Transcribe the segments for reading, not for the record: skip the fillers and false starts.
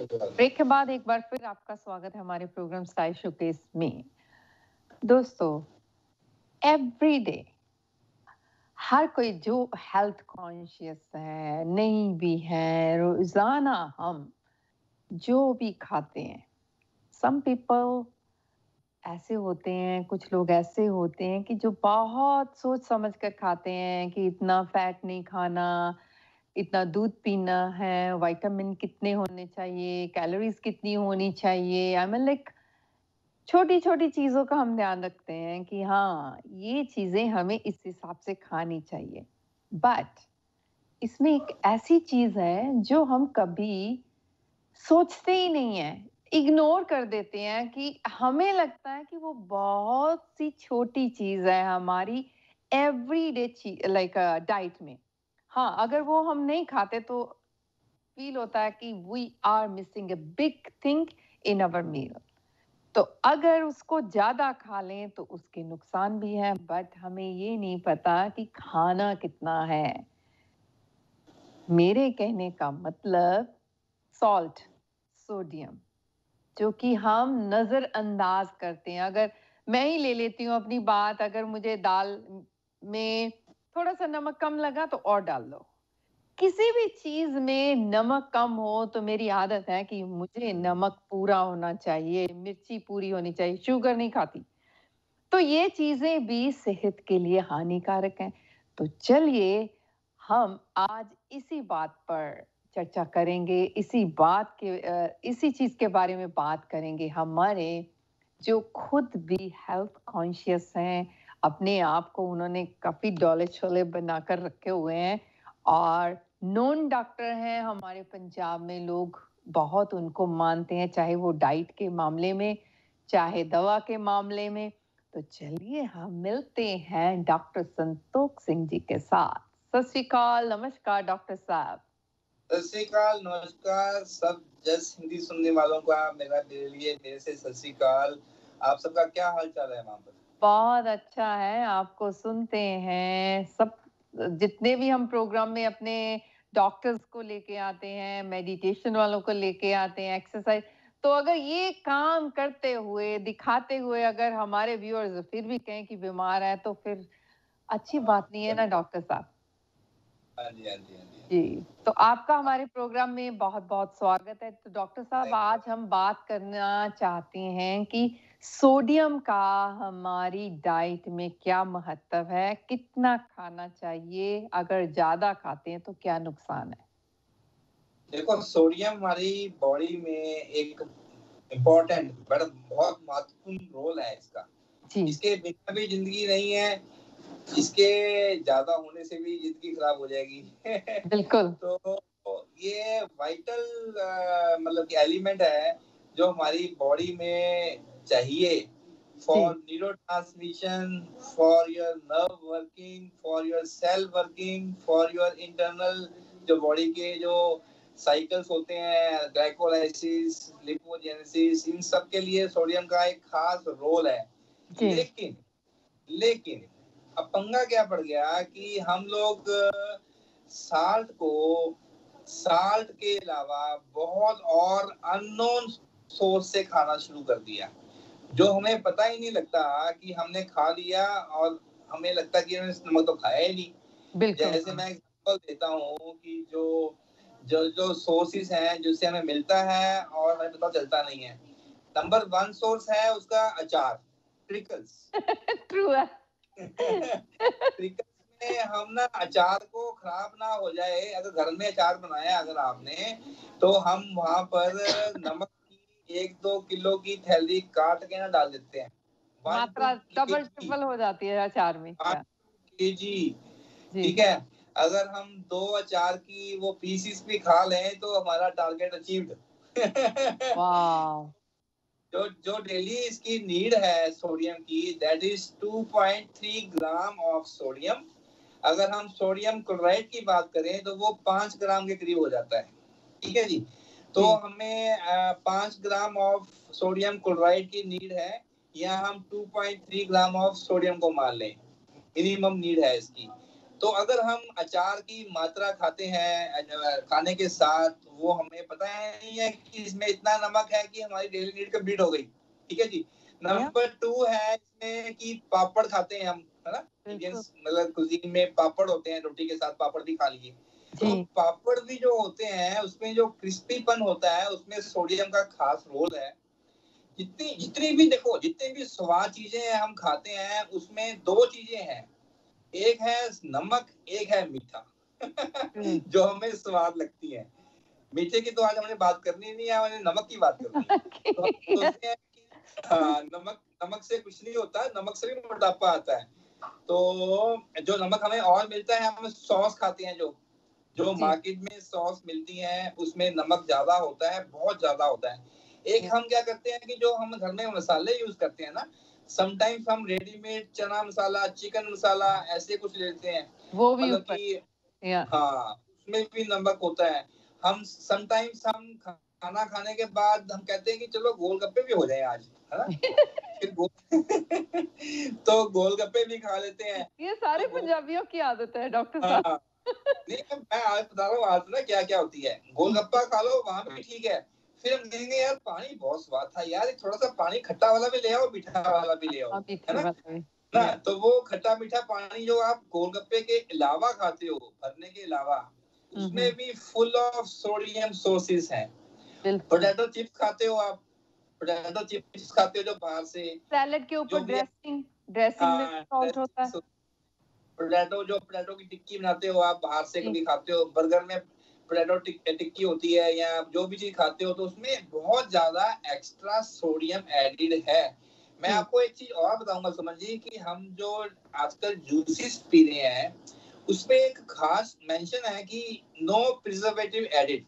Break के बाद एक बार फिर आपका स्वागत है हमारे प्रोग्राम स्टाइल शोकेस में। दोस्तों, एवरी डे हर कोई जो हेल्थ कॉन्शियस है, नहीं भी है, रोजाना हम जो भी खाते हैं, सम पीपल ऐसे होते हैं, कुछ लोग ऐसे होते हैं कि जो बहुत सोच समझ कर खाते हैं कि इतना फैट नहीं खाना, इतना दूध पीना है, विटामिन कितने होने चाहिए, कैलोरीज कितनी होनी चाहिए। आई मीन लाइक छोटी-छोटी चीज़ों का हम ध्यान रखते हैं कि हाँ, ये चीज़ें हमें इस हिसाब से खानी चाहिए। बट इसमें एक ऐसी चीज़ है जो हम कभी सोचते ही नहीं हैं, इग्नोर कर देते हैं कि हमें लगता है कि वो बहुत सी छोटी चीज़ है हमारी एवरीडे लाइक डाइट में। हाँ, अगर वो हम नहीं खाते तो फ़ील होता है कि we are missing a big thing in our meal. तो अगर उसको ज़्यादा खा लें तो उसके नुकसान भी हैं, बट हमें ये नहीं पता कि खाना कितना है। मेरे कहने का मतलब सॉल्ट, सोडियम, जो कि हम नज़रअंदाज करते हैं। अगर मैं ही ले लेती हूँ अपनी बात, अगर मुझे दाल में थोड़ा-सा नमक कम लगा तो और डाल लो। किसी भी चीज़ में नमक कम हो तो मेरी आदत है कि मुझे नमक पूरा होना चाहिए, मिर्ची पूरी होनी चाहिए, शुगर नहीं खाती। तो ये चीज़ें भी सेहत के लिए हानिकारक हैं। तो चलिए हम आज इसी बात पर चर्चा करेंगे, इसी चीज़ के बारे में बात करेंगे। हमारे जो खुद भी हेल्थ कॉन्शियस हैं, अपने आप को उन्होंने काफ़ी डोले-छोले बनाकर रखे हुए हैं और नोन डॉक्टर हैं हमारे पंजाब में। लोग बहुत उनको मानते हैं, चाहे वो डाइट के मामले में, चाहे दवा के मामले में। तो चलिए हम मिलते हैं डॉक्टर संतोख सिंह जी के साथ। सत श्री अकाल, नमस्कार डॉक्टर साहब। सत श्री अकाल, नमस्कार सब जस हिंदी सुनने वालों का मेरे से सत श्री अकाल। आप सबका क्या हाल चाल है वहाँ पर? बहुत अच्छा है, आपको सुनते हैं सब। जितने भी हम प्रोग्राम में अपने डॉक्टर्स को लेके आते हैं, मेडिटेशन वालों को लेके आते हैं, एक्सरसाइज, तो अगर ये काम करते हुए, दिखाते हुए अगर हमारे व्यूअर्स फिर भी कहें कि बीमार है तो फिर अच्छी बात नहीं है ना डॉक्टर साहब। हाँ जी, हाँ जी, हाँ जी। जी, तो आपका हमारे प्रोग्राम में बहुत-बहुत स्वागत है। तो डॉक्टर साहब, आज हम बात करना चाहते हैं कि सोडियम का हमारी डाइट में क्या महत्व है? कितना खाना चाहिए? अगर ज़्यादा खाते हैं तो क्या नुकसान है? देखो, सोडियम हमारी बॉडी में एक इम्पोर्टेंट बहुत महत्वपूर्ण रोल है इसका। जी। इसके बिना भी जिंदगी नहीं है, इसके ज्यादा होने से भी जिंदगी खराब हो जाएगी। बिल्कुल। तो ये वाइटल मतलब कि एलिमेंट है जो हमारी बॉडी में चाहिए फॉर जी। Neurotransmission, for your nerve working, for your cell working, for your internal जो बॉडी के जो साइकिल्स होते हैं, ग्लाइकोलाइसिस, लिपोजेनेसिस, इन सब के लिए सोडियम का एक खास रोल है। जी। लेकिन लेकिन अब पंगा क्या पड़ गया कि हम लोग साल्ट के अलावा बहुत और अननोन सोर्स से खाना शुरू कर दिया, जो हमें पता ही नहीं लगता कि हमने खा लिया और हमें लगता कि हमने नमक तो खाया ही नहीं। बिल्कुल। जैसे मैं एग्जांपल देता हूँ कि जो सोर्सेस हैं जिससे हमें मिलता है और हमें पता चलता नहीं है। नंबर 1 सोर्स है उसका अचार, ट्रिकल्स। ट्रू है। ट्रिकल्स में हम ना अचार को खराब ना हो जाए, अगर घर में अचार बनाया अगर आपने, तो हम वहाँ पर नमक की 1-2 किलो की थैली काट के ना डाल देते हैं। 1 मात्रा 2 डबल केजी, ट्रिपल हो जाती है अचार में। 1 क्या? केजी, जी। ठीक है। अगर हम 2 अचार की वो पीसेस भी खा लें तो हमारा टारगेट अचीव्ड। वाह! जो डेली इसकी नीड है सोडियम की, that is 2.3 gram of sodium. अगर हम सोडियम क्लोराइड की बात करें तो वो 5 ग्राम के करीब हो जाता है, ठीक है जी। तो हमें 5 ग्राम ऑफ सोडियम क्लोराइड की नीड है, या हम 2.3 ग्राम ऑफ सोडियम को मान लें, मिनिमम नीड है इसकी। तो अगर हम अचार की मात्रा खाते हैं खाने के साथ, वो हमें पता है नहीं है कि इसमें इतना नमक है कि हमारी डेली नीड कंप्लीट हो गई। ठीक है जी। नंबर 2 है इसमें कि पापड़ खाते हैं हम, है ना, इंडियंस मतलब कुजीन में पापड़ होते हैं, रोटी के साथ पापड़ भी खा लिए। तो पापड़ भी जो होते हैं उसमें जो क्रिस्पीपन होता है उसमें सोडियम का खास रोल है। जितनी भी देखो, जितनी भी स्वाद चीजें हम खाते हैं उसमें 2 चीजें हैं, एक है नमक, एक है मीठा जो हमें स्वाद लगती है। मीठे की तो आज हमने बात करनी नहीं है, हमने नमक की बात करनी है। तो हम सोचते हैं कि हाँ, नमक से कुछ नहीं होता, नमक से भी मोटापा आता है। तो जो नमक हमें और मिलता है, हम सॉस खाते हैं, जो मार्केट में सॉस मिलती है उसमें नमक ज्यादा होता है, बहुत ज्यादा होता है। एक हम क्या करते हैं कि जो हम घर में मसाले यूज करते हैं ना, समटाइम्स हम रेडीमेड चना मसाला, चिकन मसाला ऐसे कुछ लेते हैं, वो भी मतलब कि हाँ उसमें भी नमक होता है। हम समटाइम्स हम खाना खाने के बाद हम कहते हैं कि चलो गोलगप्पे भी हो जाए आज, है ना फिर तो गोलगप्पे भी खा लेते हैं। ये सारे पंजाबियों की आदत है डॉक्टर साहब। नहीं, मैं आज बता रहा हूँ आज ना क्या क्या होती है। गोलगप्पा खा लो वहां पे ठीक है, फिर हम कहेंगे यार पानी बहुत स्वाद था यार, थोड़ा सा पानी खट्टा वाला भी ले आओ, मीठा वाला भी ले आओ, है ना। तो वो खट्टा मीठा पानी जो आप गोलगप्पे के अलावा खाते हो, भरने के अलावा, उसमें भी फुल ऑफ सोडियम सोर्सेस हैं। पोटैटो चिप्स खाते हो आप, पोटैटो चिप्स खाते हो जो बाहर से, सैलेड के ऊपर ड्रेसिंग में सॉल्ट होता है। पोटैटो की टिक्की बनाते हो आप, बाहर से कभी खाते हो, बर्गर में पोटैटो टिक्की होती है या जो भी चीज खाते हो तो उसमें बहुत ज्यादा एक्स्ट्रा सोडियम एडिड है। मैं आपको एक चीज और बताऊंगा समझ जी, कि हम जो आजकल जूसेस पी रहे हैं उसमें एक खास मेंशन है कि नो प्रिजर्वेटिव एडिड।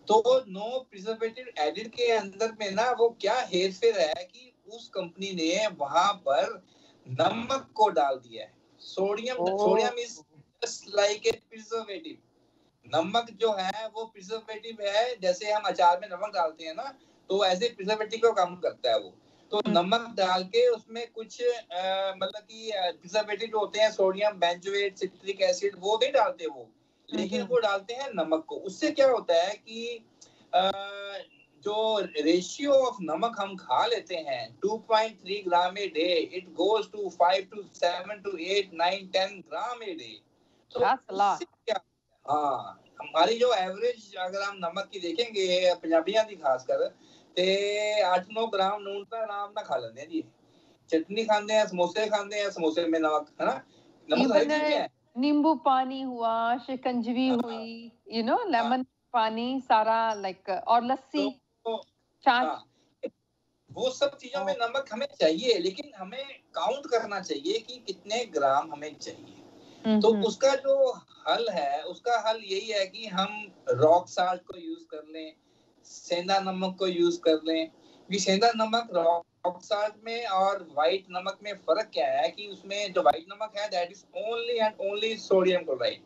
तो नो प्रिजर्वेटिव एडिड के अंदर में ना वो क्या हेरफेर है कि उस कंपनी ने वहां पर नमक को डाल दिया है। Sodium is just like a preservative. नमक जो है वो प्रिजर्वेटिव है, जैसे हम अचार में नमक डालते हैं ना, तो ऐसे प्रिजर्वेटिव का काम करता है वो। तो नमक डाल के उसमें कुछ मतलब कि प्रिजर्वेटिव जो होते हैं सोडियम बेंजोएट, सिट्रिक एसिड, वो नहीं डालते वो, लेकिन वो डालते हैं नमक को। उससे क्या होता है कि जो रेशियो ऑफ नमक हम खा लेते हैं 2.3 gram a day, it goes to 5 to 7 to 8 9 10 gram a day. तो उससे क्या, हाँ हमारी जो एवरेज अगर हम नमक की देखेंगे पंजाबियां की खासकर ते 8-9 ग्राम नून तो आराम ना खा लेते हैं जी। चटनी खाते हैं, समोसे खाते हैं, समोसे में नमक, है ना, नमक हर चीज में है। नींबू पानी हुआ, शिकंजवी हुई, यू नो लेमन पानी सारा लाइक, और लस्सी, छाछ, वो सब चीजों में नमक हमें चाहिए, लेकिन हमें काउंट करना चाहिए कि कितने ग्राम हमें चाहिए। तो उसका जो हल है, उसका हल यही है कि हम रॉक साल्ट को यूज कर लें, सेंधा नमक को यूज कर लें। कि सेंधा नमक रॉक साल्ट में और व्हाइट नमक में फर्क क्या है कि उसमें जो व्हाइट नमक है that is only and only sodium chloride.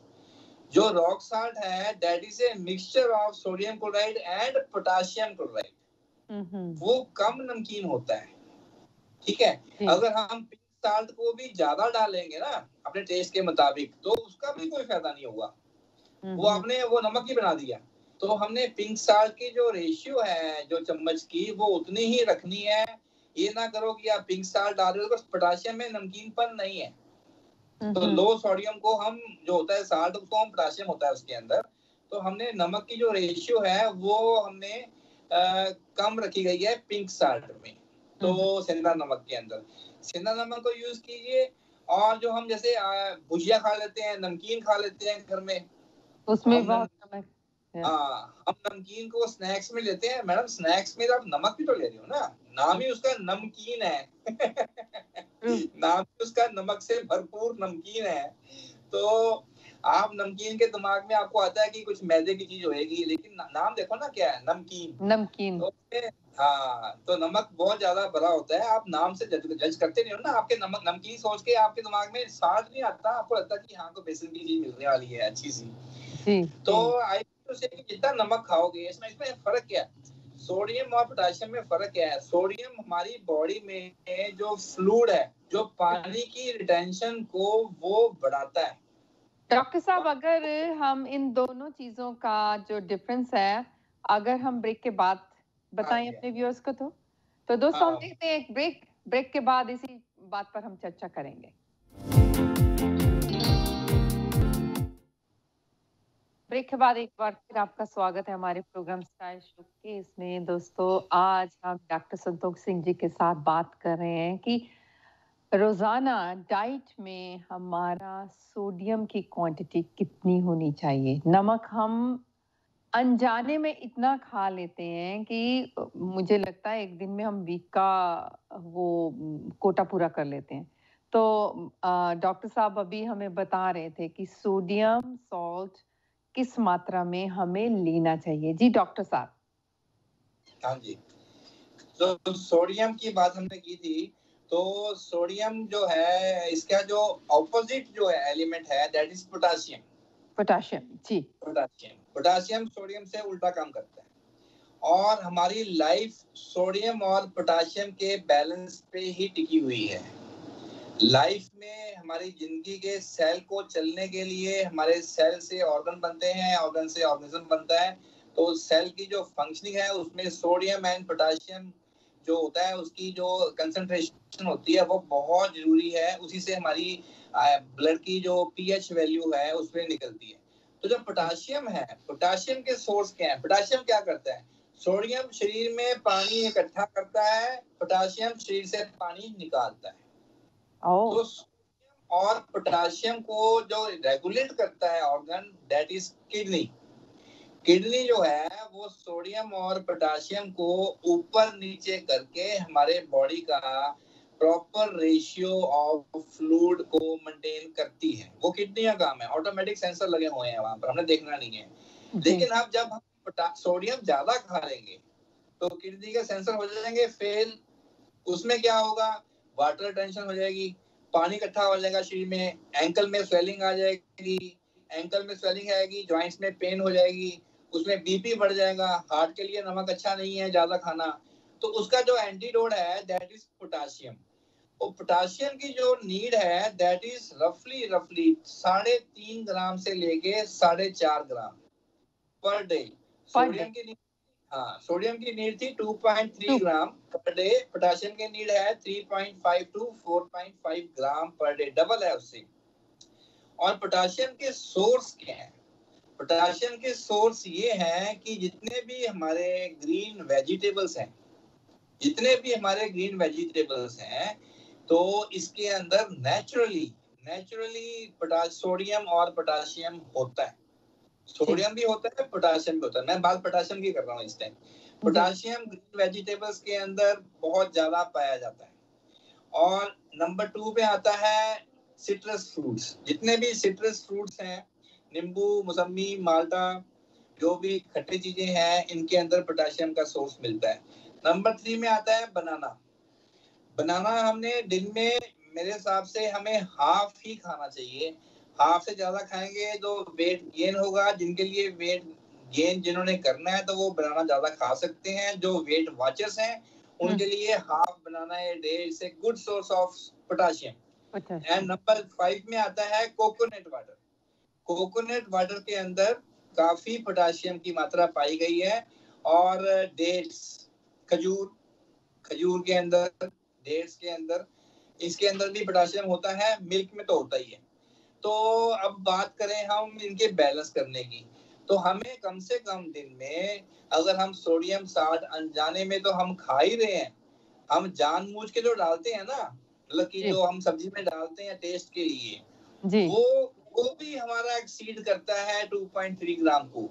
जो रॉक साल्ट है that is a mixture of sodium chloride and potassium chloride. वो कम नमकीन होता है, ठीक है। अगर हम पिंक साल्ट को भी ज्यादा डालेंगे ना अपने टेस्ट के मुताबिक, तो उसका भी कोई फायदा नहीं होगा, वो आपने वो नमक ही बना दिया। तो हमने पिंक साल्ट की जो रेशियो है जो चम्मच की, वो उतनी ही रखनी है। ये ना करो कि आप पिंक साल्ट डाल रहे हो, बस पोटेशियम में नमकीनपन नहीं है। तो लो सोडियम को हम जो होता है साल्ट, उसको हम पोटेशियम होता है उसके अंदर। तो हमने नमक की जो रेशियो है वो हमने कम रखी गई है पिंक साल्ट में, तो सेंधा नमक के अंदर। सेंधा नमक को यूज कीजिए। और जो हम जैसे भुजिया खा लेते हैं, नमकीन खा लेते हैं घर में, उसमें बहुत नमक, हम नमकीन को स्नैक्स में लेते हैं। मैडम स्नैक्स में आप नमक भी तो ले रही हो ना, नाम ही उसका नमकीन है नाम ही उसका नमक से भरपूर नमकीन है। तो आप नमकीन के दिमाग में आपको आता है कि कुछ मैदे की चीज होएगी, लेकिन नाम देखो ना क्या है, नमकीन। तो हाँ, तो नमक बहुत ज्यादा बड़ा होता है। आप नाम से जज करते नहीं हो ना, आपके नमकीन सोच के आपके दिमाग में स्वाद नहीं आता, आपको लगता है कि हाँ को बेसन की चीज मिलने वाली है अच्छी सी। तो आई तो से कि जितना नमक खाओगे, इसमें फर्क क्या है, सोडियम और पोटेशियम में फर्क क्या है। सोडियम हमारी बॉडी में जो फ्लूइड है जो पानी की रिटेंशन को वो बढ़ाता है। डॉक्टर साहब, अगर हम इन दोनों चीजों का जो डिफरेंस है, अगर हम ब्रेक के बाद बताएं अपने व्यूअर्स को, तो दोस्तों हम देखते हैं एक ब्रेक के बाद इसी बात पर हम चर्चा करेंगे। ब्रेक के बाद एक बार फिर आपका स्वागत है हमारे प्रोग्राम स्टाइल शोकेस में। दोस्तों, आज हम डॉक्टर संतोष सिंह जी के साथ बात कर रहे हैं कि रोजाना डाइट में हमारा सोडियम की क्वांटिटी कितनी होनी चाहिए। नमक हम अनजाने में इतना खा लेते हैं कि मुझे लगता है एक दिन में हम वीक का वो कोटा पूरा कर लेते हैं। तो डॉक्टर साहब अभी हमें बता रहे थे कि सोडियम सॉल्ट किस मात्रा में हमें लेना चाहिए। जी डॉक्टर साहब। हाँ जी, तो सोडियम की बात हमने की थी। तो सोडियम जो है, इसका जो ऑपोजिट जो है एलिमेंट है, दैट इज पोटाशियम। जी। पोटाशियम सोडियम से उल्टा काम करता है, और हमारी लाइफ सोडियम और पोटाशियम के बैलेंस पे ही टिकी हुई है। लाइफ में हमारी जिंदगी के सेल को चलने के लिए हमारे सेल से ऑर्गन बनते हैं, ऑर्गन से ऑर्गेनिज्म बनता है। तो सेल की जो फंक्शनिंग है उसमें सोडियम एंड पोटाशियम जो होता है उसकी जो कंसंट्रेशन होती है वो बहुत जरूरी है। उसी से हमारी ब्लड की जो पीएच वैल्यू है उसमें निकलती है। तो जो पोटाशियम है, पोटाशियम के सोर्स क्या है? पोटाशियम क्या करता है? सोडियम शरीर में पानी इकट्ठा करता है, पोटाशियम शरीर से पानी निकालता है। तो सोडियम और पोटाशियम को जो रेगुलेट करता है organ, that is kidney. Kidney जो है वो सोडियम और पोटाशियम को ऊपर नीचे करके हमारे बॉडी का प्रॉपर रेशियो ऑफ फ्लूइड को मेंटेन करती है। वो किडनी का काम है। ऑटोमेटिक सेंसर लगे हुए हैं वहां पर, हमने देखना नहीं है। लेकिन अब जब हम सोडियम ज्यादा खा लेंगे तो किडनी के सेंसर हो जाएंगे फेल। उसमें क्या होगा? वाटर टेंशन हो जाएगी, पानी इकट्ठा हो जाएगा शरीर में, एंकल में स्वेलिंग आ जाएगी। एंकल में स्वेलिंग आएगी, जॉइंट्स में पेन हो जाएगी, उसमें बीपी बढ़ जाएगा। हार्ट के लिए नमक अच्छा नहीं है ज्यादा खाना। तो उसका जो एंटीडोट है दैट इज पोटाशियम। और पोटाशियम की जो नीड है दैट इज रफली 3.5 ग्राम से लेके 4.5 ग्राम पर डे। सोडियम की नीड, हाँ, सोडियम की नीड थी 2.3 ग्राम पर डे। पोटाशियम की नीड है 3.5 to 4.5 gram per day, double है उससे। और पोटाशियम के सोर्स क्या है? पोटाशियम के सोर्स ये हैं कि जितने भी हमारे ग्रीन वेजिटेबल्स हैं, तो इसके अंदर नेचुरली सोडियम और पोटाशियम होता है। सोडियम भी होता है, पोटाशियम भी होता है। मैं बात पोटाशियम की कर रहा हूँ इस टाइम। पोटाशियम ग्रीन वेजिटेबल्स के अंदर बहुत ज्यादा पाया जाता है। और नंबर 2 पे आता है सिट्रस फ्रूट्स। जितने भी सिट्रस फ्रूट्स हैं, नींबू, मौसमी, माल्टा, जो भी खट्टी चीजें हैं, इनके अंदर पोटाशियम का सोर्स मिलता है। नंबर 3 में आता है बनाना हमने दिन में मेरे हिसाब से हमें हाफ ही खाना चाहिए। हाफ से ज्यादा खाएंगे तो वेट गेन होगा। जिनके लिए वेट गेन जिन्होंने करना है तो वो बनाना ज्यादा खा सकते हैं। जो वेट वॉचर्स हैं उनके लिए half banana a day is a good source of potassium. And number 5 में आता है कोकोनट वाटर। कोकोनट वाटर के अंदर काफी पोटाशियम की मात्रा पाई गई है। और डेट्स, खजूर के अंदर, डेट्स के अंदर, इसके अंदर भी पोटाशियम होता है। मिल्क में तो होता ही है। तो अब बात करें हम इनके बैलेंस करने की, तो हमें कम से कम दिन में, अगर हम सोडियम साल्ट अनजाने में तो हम खा ही रहे हैं, हम जानबूझ के जो डालते हैं ना, मतलब कि जो हम सब्जी में डालते हैं टेस्ट के लिए, वो भी हमारा एक्सीड करता है 2.3 ग्राम को।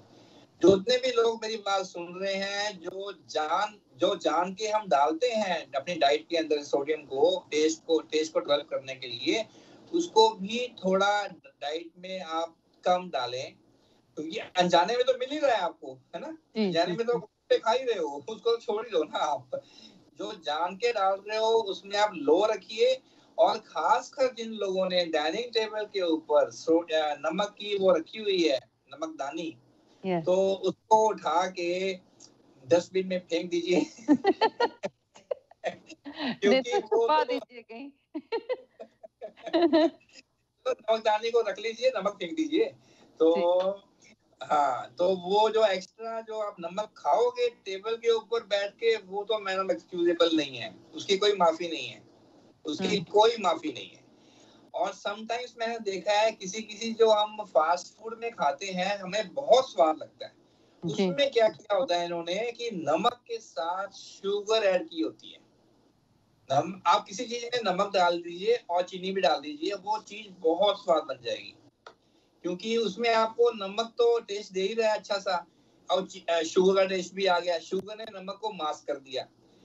जितने भी लोग मेरी बात सुन रहे हैं, जो जान के हम डालते हैं अपनी डाइट के अंदर सोडियम को, टेस्ट को डेवलप करने के लिए, उसको भी थोड़ा डाइट में आप कम डालें। क्योंकि अनजाने में तो मिल ही रहा है आपको, है ना? अनजाने में तो खा ही रहे हो, उसको छोड़ ही दो ना आप। जो जान के डाल रहे हो उसमें आप लो रखिए। और खासकर जिन लोगों ने डाइनिंग टेबल के ऊपर नमक की वो रखी हुई है, नमकदानी, तो उसको उठा के डस्टबिन में फेंक दीजिए। क्योंकि तो छुपा दीजिए कहीं। तो नमकदानी को रख लीजिए, नमक फेंक दीजिए। तो हाँ, तो वो जो एक्स्ट्रा जो आप नमक खाओगे टेबल के ऊपर बैठ के, वो तो मैडम एक्सक्यूजेबल नहीं है, उसकी कोई माफी नहीं है, उसकी कोई माफी नहीं है। और समटाइम्स मैंने देखा है किसी किसी जो हम फास्ट फूड में खाते हैं, हमें बहुत स्वाद लगता है, उसमें क्या किया होता है इन्होंने कि नमक के साथ शुगर ऐड की होती है। आप किसी चीज में नमक डाल दीजिए और चीनी भी डाल दीजिए, वो चीज बहुत स्वाद बन जाएगी, क्योंकि उसमें आपको नमक तो टेस्ट दे ही रहा है अच्छा सा, और शुगर का टेस्ट भी आ गया, शुगर ने नमक को मास्क कर दिया।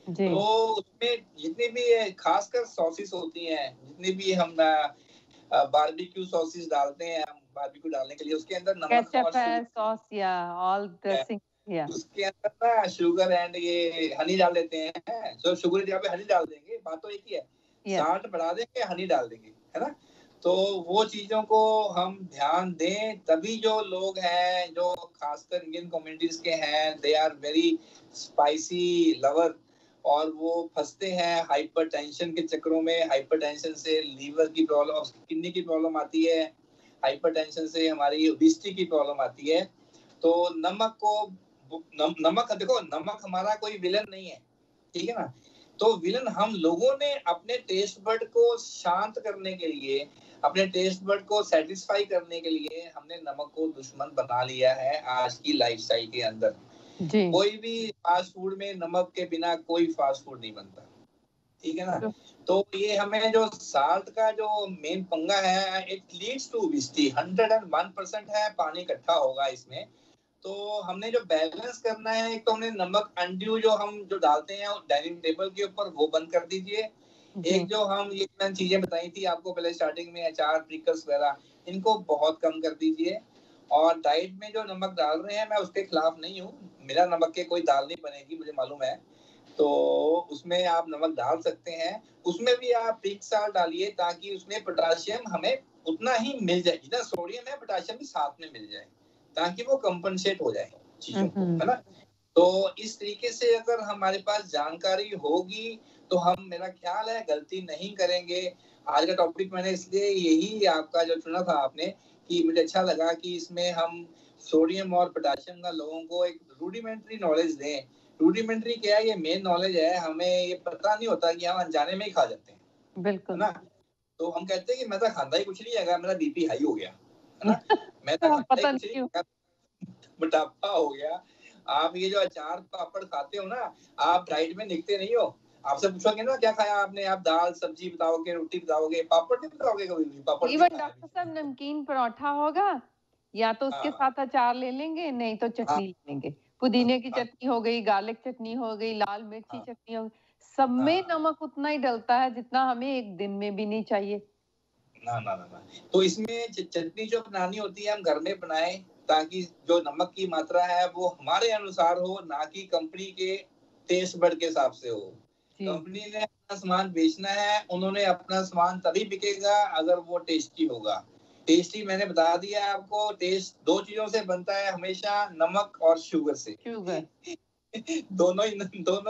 तो उसमें जितनी भी खासकर सॉसेस होती हैं, जितनी भी हम बारबेक्यू सॉसेस डालते हैं, हम बारबेक्यू डालने के लिए उसके अंदर नमक और सॉस या ऑल ड्रेसिंग या उसके अंदर ना शुगर एंड ये हनी डाल देते हैं। तो शुगर की जगह पे हनी डाल देंगे, बात तो एक ही है, साल्ट बढ़ा देंगे, हनी डाल देंगे, है ना। तो वो चीजों को हम ध्यान दें, तभी जो लोग हैं जो खासकर इंडियन कम्युनिटीज के हैं, they are very spicy lover, और वो फंसते हैं हाइपरटेंशन के चक्करों में। हाइपरटेंशन से लीवर की प्रॉब्लम, किडनी की प्रॉब्लम आती है, हाइपरटेंशन से हमारी ओबेसिटी की प्रॉब्लम आती है। तो नमक को नमक देखो, नमक हमारा कोई विलन नहीं है, ठीक है ना। तो विलन हम लोगों ने अपने टेस्ट बर्ड को शांत करने के लिए, अपने टेस्ट बर्ड को सेटिस्फाई करने के लिए हमने नमक को दुश्मन बना लिया है आज की लाइफस्टाइल के अंदर। कोई भी फास्ट फूड में नमक के बिना कोई फास्ट फूड नहीं बनता, ठीक है ना। तो ये हमें जो साल्ट का जो मेन पंगा है, इट लीड्स टू ओबेसिटी, 101% है, पानी इकट्ठा होगा इसमें। तो हमने जो बैलेंस करना है, एक तो हमने नमक अनड्यू जो हम जो डालते हैं डाइनिंग टेबल के ऊपर, वो बंद कर दीजिए। एक जो हम ये मैंने चीजें बताई थी आपको पहले स्टार्टिंग में, अचार, पिकल्स वगैरह, इनको बहुत कम कर दीजिए। और डाइट में जो नमक डाल रहे हैं, मैं उसके खिलाफ नहीं हूँ, मेरा नमक के कोई दाल नहीं बनेगी, मुझे मालूम है। तो उसमें आप नमक डाल सकते हैं, उसमें भी आप पिंक साल्ट डालिए, ताकि उसमें पोटाशियम हमें उतना ही मिल जाए, जितना सोडियम है पोटाशियम भी साथ में मिल जाए, ताकि वो कंपनसेट हो जाए चीजों को, है ना। तो इस तरीके से अगर हमारे पास जानकारी होगी तो हम, मेरा ख्याल है, गलती नहीं करेंगे। आज का टॉपिक मैंने इसलिए यही आपका जो चुना था आपने, कि मुझे अच्छा लगा कि इसमें हम सोडियम और पोटाशियम का लोगों को एक रूडिमेंट्री नॉलेज दें। रूडिमेंट्री क्या है, ये मेन नॉलेज है, हमें ये पता नहीं होता कि हम अनजाने में ही खा जाते हैं, बिल्कुल, है ना। तो हम कहते हैं कि मैं तो खाता ही कुछ नहीं है, मेरा बीपी हाई हो गया, है ना। मैं तो खाता ही कुछ नहीं, मोटापा हो गया। आप ये जो अचार पापड़ खाते हो ना, आप डाइट में लिखते नहीं हो। आपसे पूछोगे ना क्या खाया आपने, आप दाल सब्जी बताओगे, रोटी बताओगे, पापड़ नहीं बताओगे कभी भी। पापड़ इवन डॉक्टर साहब नमकीन पराठा होगा, या तो उसके साथ अचार ले लेंगे, नहीं तो चटनी ले लेंगे। पुदीने की चटनी हो गई, गार्लिक चटनी हो गई, लाल मिर्ची चटनी हो गई, सब में नमक उतना ही डलता है जितना हमें एक दिन में भी नहीं चाहिए। ना ना ना, तो इसमें चटनी जो बनानी होती है हम घर में बनाएं, ताकि जो नमक की मात्रा है वो हमारे अनुसार हो, ना कि कंपनी के टेस्ट बर्ड के हिसाब से हो। कंपनी ने अपना सामान बेचना है, उन्होंने अपना सामान तभी बिकेगा अगर वो टेस्टी होगा। टेस्टी मैंने बता दिया आपको, टेस्ट दो चीजों से बनता है हमेशा, नमक और शुगर से। दोनों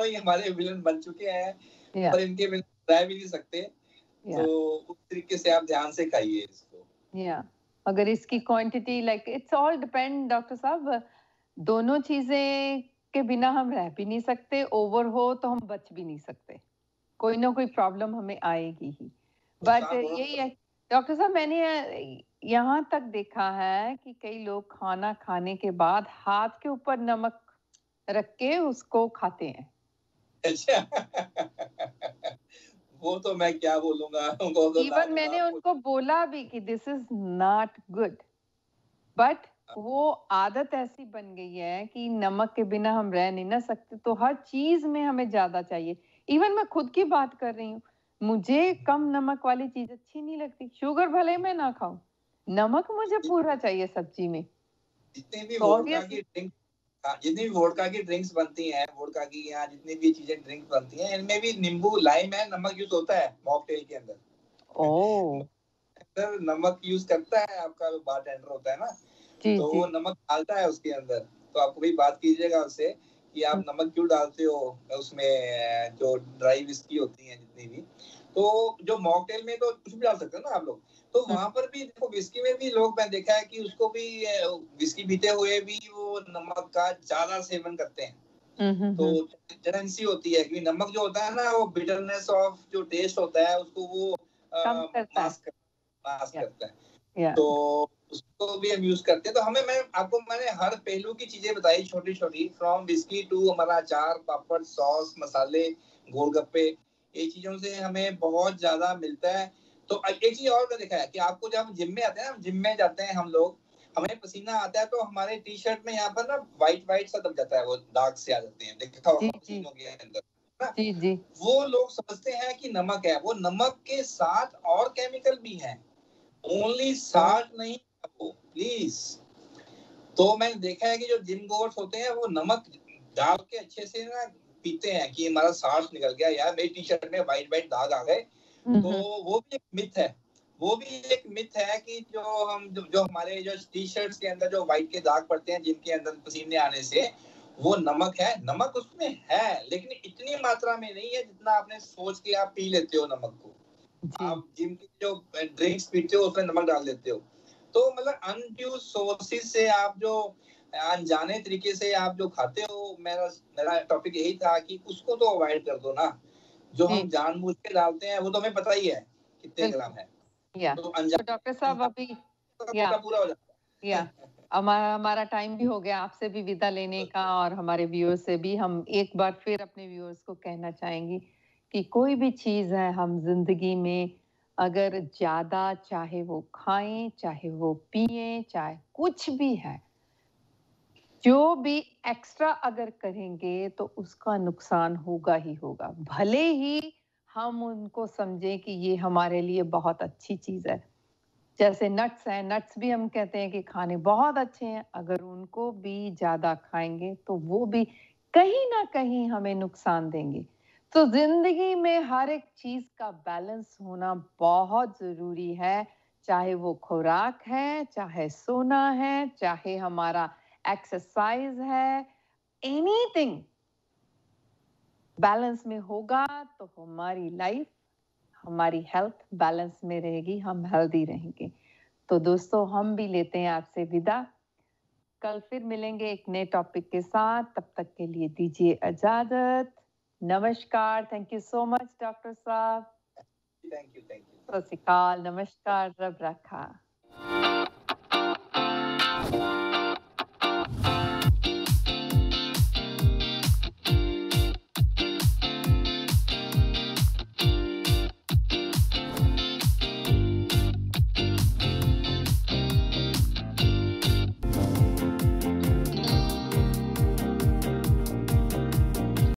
ही हमारे विलन बन चुके हैं, पर इनके बिना रह भी नहीं सकते। तो उस तरीके से आप ध्यान से खाइए इसको। अगर इसकी quantity, like it's all depend doctor साहब, दोनों चीजें के बिना हम रह भी नहीं सकते, ओवर हो तो हम बच भी नहीं सकते, कोई ना कोई प्रॉब्लम हमें आएगी ही। बट यही है डॉक्टर साहब, मैंने यहाँ तक देखा है कि कई लोग खाना खाने के बाद हाथ के ऊपर नमक रख के उसको खाते हैं। अच्छा। वो तो मैं क्या बोलूंगा। इवन मैंने उनको बोला भी कि this is not good, but वो आदत ऐसी बन गई है कि नमक के बिना हम रह नहीं ना सकते, तो हर चीज में हमें ज्यादा चाहिए। इवन मैं खुद की बात कर रही हूँ, मुझे कम नमक वाली चीज अच्छी नहीं लगती, शुगर भले मैं ना खाऊं, नमक मुझे पूरा चाहिए सब्जी में। जितनी भी वोडका की ड्रिंक, जितनी भी वोडका की ड्रिंक्स बनती हैं, वोडका की यहाँ जितनी भी चीजें ड्रिंक बनती हैं, इनमें भी नींबू, लाइम है, नमक यूज होता है मॉकटेल के अंदर। अंदर नमक यूज करता है आपका जो बारटेंडर होता है ना, तो वो नमक डालता है उसके अंदर। तो आप कभी बात कीजिएगा उससे कि आप नमक क्यों डालते हो उसमें, जो ड्राई विस्की होती है जितनी भी, तो जो मॉकटेल में तो कुछ भी डाल सकते हो ना आप लोग, तो वहां पर भी देखो विस्की में भी लोग, मैं देखा है कि उसको भी विस्की पीते हुए भी वो नमक का ज्यादा सेवन करते हैं। तो टेंडेंसी होती है कि नमक जो होता है ना, वो बिटरनेस ऑफ जो टेस्ट होता है उसको वो मास्क करता है। तो उसको भी हम यूज करते हैं। तो मैंने हर पहलू की चीजें बताई, छोटी छोटी, फ्रॉम विस्की टू हमारा अचार, पापड़, सॉस, मसाले, गोलगप्पे, ये चीजों से हमें बहुत ज्यादा मिलता है। तो एक चीज और मैं देखा है कि आपको जब हम जिम में आते हैं ना, जिम में जाते हैं हम लोग, हमें पसीना आता है तो हमारे टी शर्ट में यहाँ पर ना व्हाइट सा दब जाता है, वो दाग से आ जाते हैं, देखा होगा पसीनों के अंदर ना। जी। वो लोग समझते हैं कि नमक है, वो नमक के साथ और केमिकल भी हैं, ओनली साल्ट नहीं, प्लीज। तो मैंने देखा है कि जो जिम गोवर्स होते हैं वो नमक डाल के अच्छे से ना पीते हैं कि हमारा सांस निकल गया यार, मेरी टी शर्ट में व्हाइट दाग आ गए। तो वो भी एक मिथ है, वो भी एक मिथ है कि जो हमारे जो टी शर्ट्स के अंदर जो व्हाइट के दाग पड़ते हैं जिम के अंदर पसीने आने से, वो नमक है। नमक उसमें है लेकिन इतनी मात्रा में नहीं है जितना आपने सोच के आप पी लेते हो नमक को। आप जिम की जो ड्रिंक्स पीते हो उसमें नमक डाल देते हो। तो मतलब अनड्यू सोर्सेज से आप जो अनजाने तरीके से आप जो खाते हो, मेरा टॉपिक यही था कि उसको तो अवॉइड कर दो ना। जो हम जानबूझ के डालते हैं वो तो हमें पता ही है कितने ग्राम है। तो डॉक्टर साहब अभी पूरा हो जाता है। हमारा टाइम भी हो गया आपसे भी विदा लेने का, और हमारे व्यूअर्स से भी हम एक बार फिर अपने व्यूअर्स को कहना चाहेंगे कि कोई भी चीज है हम जिंदगी में अगर ज्यादा, चाहे वो खाएं, चाहे वो पिए, चाहे कुछ भी है, जो भी एक्स्ट्रा अगर करेंगे तो उसका नुकसान होगा ही होगा। भले ही हम उनको समझें कि ये हमारे लिए बहुत अच्छी चीज है, जैसे नट्स हैं, नट्स भी हम कहते हैं कि खाने बहुत अच्छे हैं, अगर उनको भी ज्यादा खाएंगे तो वो भी कहीं ना कहीं हमें नुकसान देंगे। तो जिंदगी में हर एक चीज का बैलेंस होना बहुत जरूरी है, चाहे वो खुराक है, चाहे सोना है, चाहे हमारा एक्सरसाइज है, एनीथिंग बैलेंस में होगा तो हमारी लाइफ, हमारी हेल्थ बैलेंस में रहेगी, हम हेल्दी रहेंगे। तो दोस्तों हम भी लेते हैं आपसे विदा, कल फिर मिलेंगे एक नए टॉपिक के साथ, तब तक के लिए दीजिए इजाजत। नमस्कार, thank you so much doctor साहब। Thank you. सत श्री अकाल, नमस्कार, रब रखा।